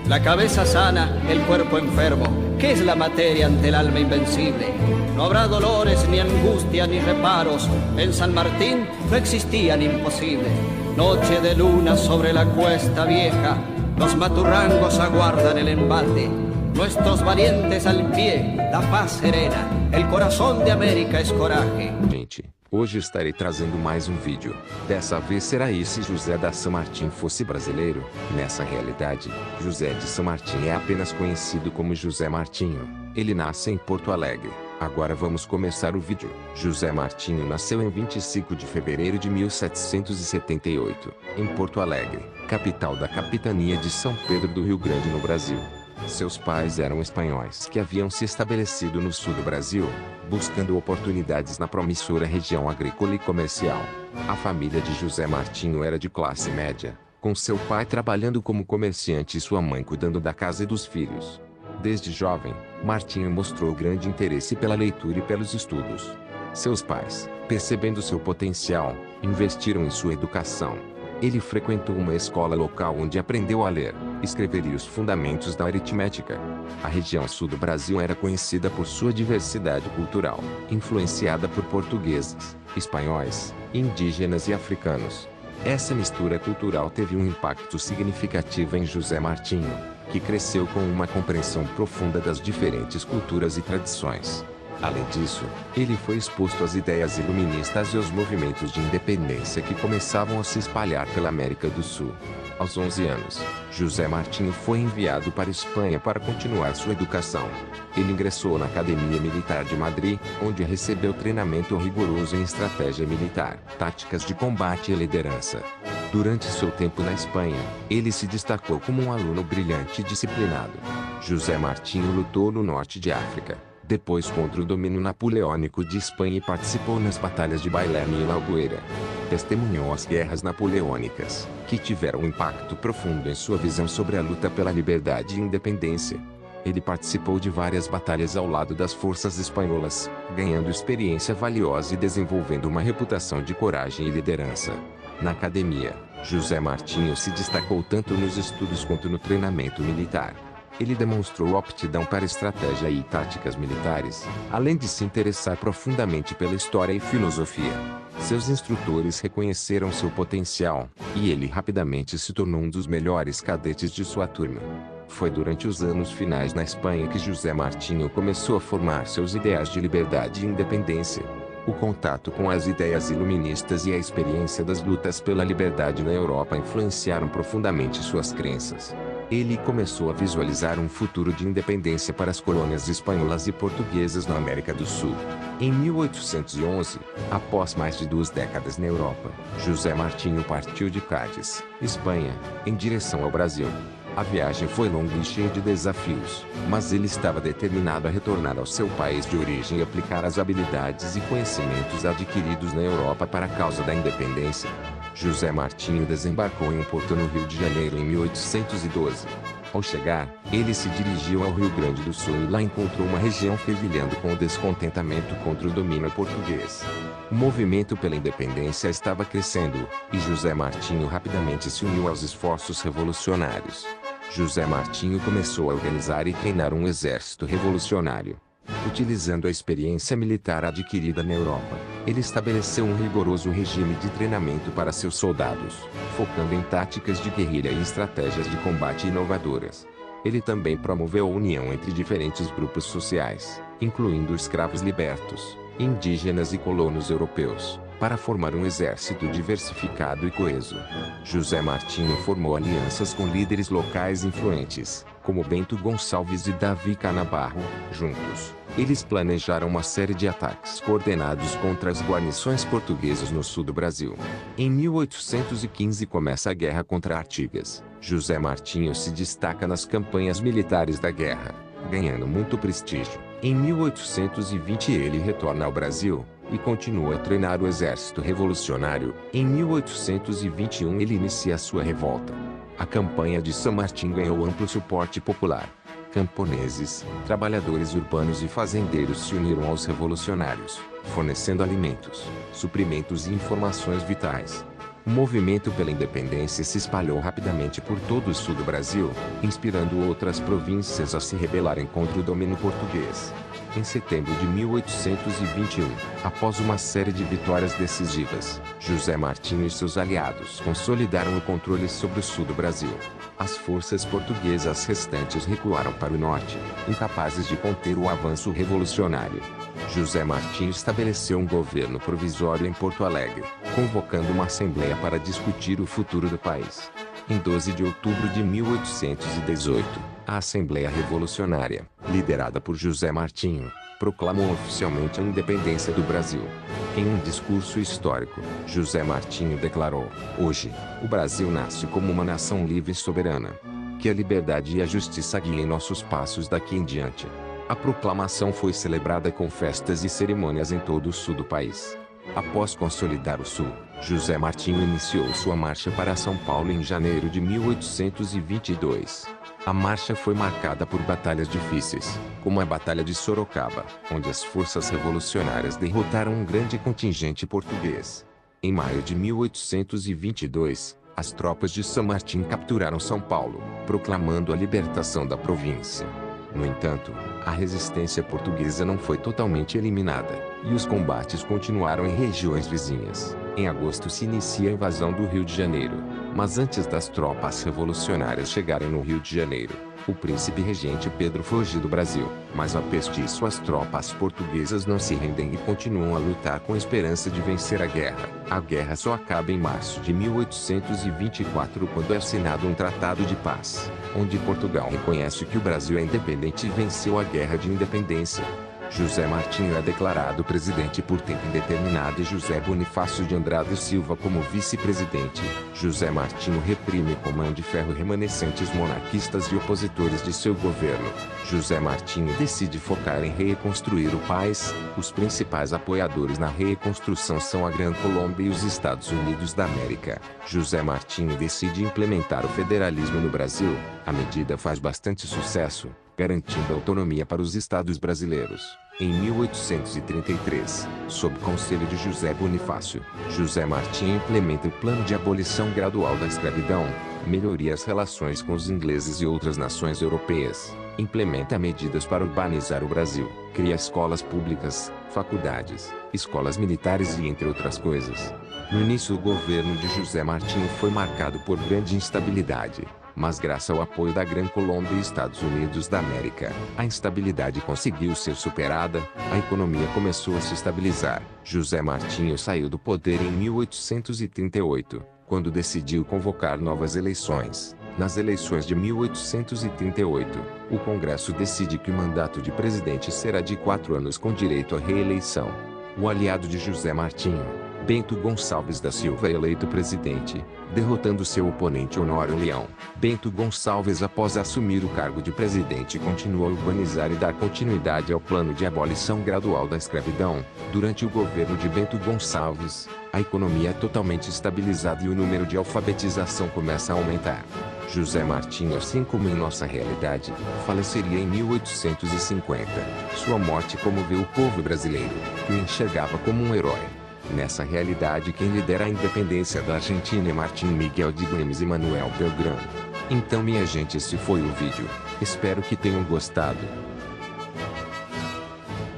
La cabeza sana, el cuerpo enfermo. ¿Qué es la materia ante el alma invencible? No habrá dolores, ni angustia, ni reparos. En San Martín no existían imposibles. Noche de luna sobre la cuesta vieja. Los maturrangos aguardan el embate. Nuestros valientes al pie, la paz serena. El corazón de América es coraje. Gente, hoje estarei trazendo mais um vídeo. Dessa vez será esse José da San Martín fosse brasileiro. Nessa realidade, José de San Martín é apenas conhecido como José Martinho. Ele nasce em Porto Alegre. Agora vamos começar o vídeo. José Martinho nasceu em 25 de fevereiro de 1778, em Porto Alegre, capital da capitania de São Pedro do Rio Grande no Brasil. Seus pais eram espanhóis que haviam se estabelecido no sul do Brasil, buscando oportunidades na promissora região agrícola e comercial. A família de José Martinho era de classe média, com seu pai trabalhando como comerciante e sua mãe cuidando da casa e dos filhos. Desde jovem, Martinho mostrou grande interesse pela leitura e pelos estudos. Seus pais, percebendo seu potencial, investiram em sua educação. Ele frequentou uma escola local onde aprendeu a ler, escrever e os fundamentos da aritmética. A região sul do Brasil era conhecida por sua diversidade cultural, influenciada por portugueses, espanhóis, indígenas e africanos. Essa mistura cultural teve um impacto significativo em José Martinho, que cresceu com uma compreensão profunda das diferentes culturas e tradições. Além disso, ele foi exposto às ideias iluministas e aos movimentos de independência que começavam a se espalhar pela América do Sul. Aos 11 anos, José Martinho foi enviado para a Espanha para continuar sua educação. Ele ingressou na Academia Militar de Madrid, onde recebeu treinamento rigoroso em estratégia militar, táticas de combate e liderança. Durante seu tempo na Espanha, ele se destacou como um aluno brilhante e disciplinado. José Martinho lutou no norte de África, depois contra o domínio napoleônico de Espanha e participou nas batalhas de Bailén e La Albuera. Testemunhou as guerras napoleônicas, que tiveram um impacto profundo em sua visão sobre a luta pela liberdade e independência. Ele participou de várias batalhas ao lado das forças espanholas, ganhando experiência valiosa e desenvolvendo uma reputação de coragem e liderança. Na academia, José Martinho se destacou tanto nos estudos quanto no treinamento militar. Ele demonstrou aptidão para estratégia e táticas militares, além de se interessar profundamente pela história e filosofia. Seus instrutores reconheceram seu potencial, e ele rapidamente se tornou um dos melhores cadetes de sua turma. Foi durante os anos finais na Espanha que José Martinho começou a formar seus ideais de liberdade e independência. O contato com as ideias iluministas e a experiência das lutas pela liberdade na Europa influenciaram profundamente suas crenças. Ele começou a visualizar um futuro de independência para as colônias espanholas e portuguesas na América do Sul. Em 1811, após mais de 2 décadas na Europa, José Martinho partiu de Cádiz, Espanha, em direção ao Brasil. A viagem foi longa e cheia de desafios, mas ele estava determinado a retornar ao seu país de origem e aplicar as habilidades e conhecimentos adquiridos na Europa para a causa da independência. José Martinho desembarcou em um porto no Rio de Janeiro em 1812. Ao chegar, ele se dirigiu ao Rio Grande do Sul e lá encontrou uma região fervilhando com o descontentamento contra o domínio português. O movimento pela independência estava crescendo, e José Martinho rapidamente se uniu aos esforços revolucionários. José Martinho começou a organizar e treinar um exército revolucionário. Utilizando a experiência militar adquirida na Europa, ele estabeleceu um rigoroso regime de treinamento para seus soldados, focando em táticas de guerrilha e estratégias de combate inovadoras. Ele também promoveu a união entre diferentes grupos sociais, incluindo escravos libertos, indígenas e colonos europeus, para formar um exército diversificado e coeso. José Martinho formou alianças com líderes locais influentes, como Bento Gonçalves e Davi Canabarro. Juntos, eles planejaram uma série de ataques coordenados contra as guarnições portuguesas no sul do Brasil. Em 1815 começa a guerra contra Artigas. José Martinho se destaca nas campanhas militares da guerra, ganhando muito prestígio. Em 1820 ele retorna ao Brasil e continua a treinar o exército revolucionário. Em 1821 ele inicia a sua revolta. A campanha de San Martín ganhou amplo suporte popular. Camponeses, trabalhadores urbanos e fazendeiros se uniram aos revolucionários, fornecendo alimentos, suprimentos e informações vitais. O movimento pela independência se espalhou rapidamente por todo o sul do Brasil, inspirando outras províncias a se rebelarem contra o domínio português. Em setembro de 1821, após uma série de vitórias decisivas, José Martinho e seus aliados consolidaram o controle sobre o sul do Brasil. As forças portuguesas restantes recuaram para o norte, incapazes de conter o avanço revolucionário. José Martinho estabeleceu um governo provisório em Porto Alegre, convocando uma assembleia para discutir o futuro do país. Em 12 de outubro de 1818, a Assembleia Revolucionária, liderada por José Martinho, proclamou oficialmente a independência do Brasil. Em um discurso histórico, José Martinho declarou: "Hoje, o Brasil nasce como uma nação livre e soberana. Que a liberdade e a justiça guiem nossos passos daqui em diante." A proclamação foi celebrada com festas e cerimônias em todo o sul do país. Após consolidar o sul, José Martinho iniciou sua marcha para São Paulo em janeiro de 1822. A marcha foi marcada por batalhas difíceis, como a Batalha de Sorocaba, onde as forças revolucionárias derrotaram um grande contingente português. Em maio de 1822, as tropas de San Martín capturaram São Paulo, proclamando a libertação da província. No entanto, a resistência portuguesa não foi totalmente eliminada, e os combates continuaram em regiões vizinhas. Em agosto se inicia a invasão do Rio de Janeiro, mas antes das tropas revolucionárias chegarem no Rio de Janeiro, o príncipe regente Pedro fugiu do Brasil. Mas a peste e suas tropas portuguesas não se rendem e continuam a lutar com a esperança de vencer a guerra. A guerra só acaba em março de 1824 quando é assinado um tratado de paz, onde Portugal reconhece que o Brasil é independente e venceu a Guerra de Independência. José Martinho é declarado presidente por tempo indeterminado e José Bonifácio de Andrade Silva como vice-presidente. José Martinho reprime com mão de ferro remanescentes monarquistas e opositores de seu governo. José Martinho decide focar em reconstruir o país. Os principais apoiadores na reconstrução são a Gran Colômbia e os Estados Unidos da América. José Martinho decide implementar o federalismo no Brasil. A medida faz bastante sucesso, garantindo autonomia para os estados brasileiros. Em 1833, sob conselho de José Bonifácio, José Martinho implementa o plano de abolição gradual da escravidão, melhoria as relações com os ingleses e outras nações europeias, implementa medidas para urbanizar o Brasil, cria escolas públicas, faculdades, escolas militares e entre outras coisas. No início o governo de José Martinho foi marcado por grande instabilidade. Mas graças ao apoio da Gran Colômbia e Estados Unidos da América, a instabilidade conseguiu ser superada, a economia começou a se estabilizar. José Martinho saiu do poder em 1838, quando decidiu convocar novas eleições. Nas eleições de 1838, o Congresso decide que o mandato de presidente será de 4 anos com direito à reeleição. O aliado de José Martinho, Bento Gonçalves da Silva, é eleito presidente, derrotando seu oponente Honório Leão. Bento Gonçalves, após assumir o cargo de presidente, continuou a urbanizar e dar continuidade ao plano de abolição gradual da escravidão. Durante o governo de Bento Gonçalves, a economia é totalmente estabilizada e o número de alfabetização começa a aumentar. José Martinho, assim como em nossa realidade, faleceria em 1850. Sua morte comoveu o povo brasileiro, que o enxergava como um herói. Nessa realidade, quem lidera a independência da Argentina é Martín Miguel de Güemes e Manuel Belgrano. Então, minha gente, esse foi o vídeo. Espero que tenham gostado.